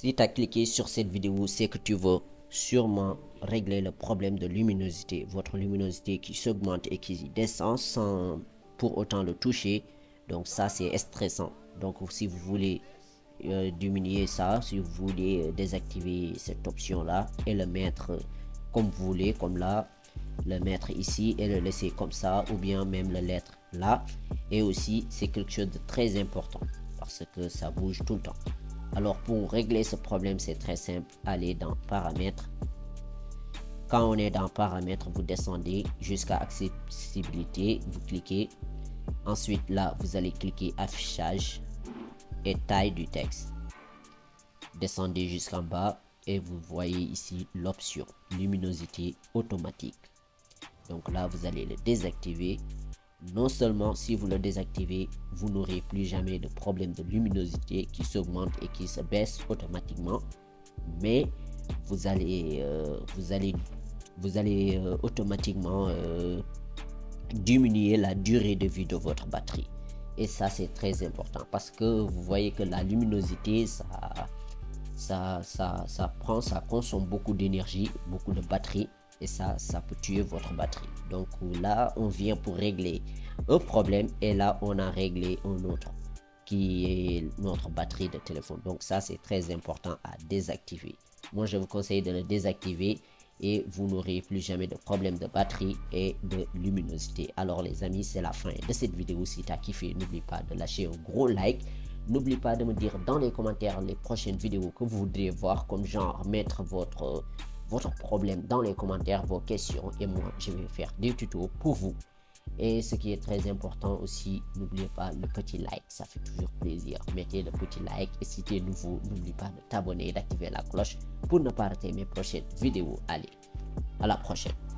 Si tu as cliqué sur cette vidéo, c'est que tu veux sûrement régler le problème de luminosité. Votre luminosité qui s'augmente et qui descend sans pour autant le toucher. Donc ça, c'est stressant. Donc si vous voulez diminuer ça, si vous voulez désactiver cette option-là et le mettre comme vous voulez, comme là, le mettre ici et le laisser comme ça, ou bien même le lettre là. Et aussi, c'est quelque chose de très important parce que ça bouge tout le temps. Alors pour régler ce problème, c'est très simple. Allez dans paramètres. Quand on est dans paramètres, vous descendez jusqu'à accessibilité, vous cliquez. Ensuite là, vous allez cliquer affichage et taille du texte. Descendez jusqu'en bas et vous voyez ici l'option luminosité automatique. Donc là, vous allez le désactiver. Non seulement si vous le désactivez, vous n'aurez plus jamais de problème de luminosité qui s'augmente et qui se baisse automatiquement, mais vous allez automatiquement diminuer la durée de vie de votre batterie. Et ça, c'est très important parce que vous voyez que la luminosité, ça consomme beaucoup d'énergie, beaucoup de batterie. Et ça peut tuer votre batterie. Donc là, on vient pour régler un problème et là, on a réglé un autre qui est notre batterie de téléphone. Donc ça, c'est très important à désactiver. Moi, je vous conseille de le désactiver et vous n'aurez plus jamais de problème de batterie et de luminosité. Alors les amis, c'est la fin de cette vidéo. Si tu as kiffé, n'oublie pas de lâcher un gros like. N'oublie pas de me dire dans les commentaires les prochaines vidéos que vous voudriez voir, comme genre mettre votre problème dans les commentaires, vos questions, et moi je vais faire des tutos pour vous. Et ce qui est très important aussi, n'oubliez pas le petit like, ça fait toujours plaisir. Mettez le petit like et si tu es nouveau, n'oublie pas de t'abonner et d'activer la cloche pour ne pas rater mes prochaines vidéos. Allez, à la prochaine.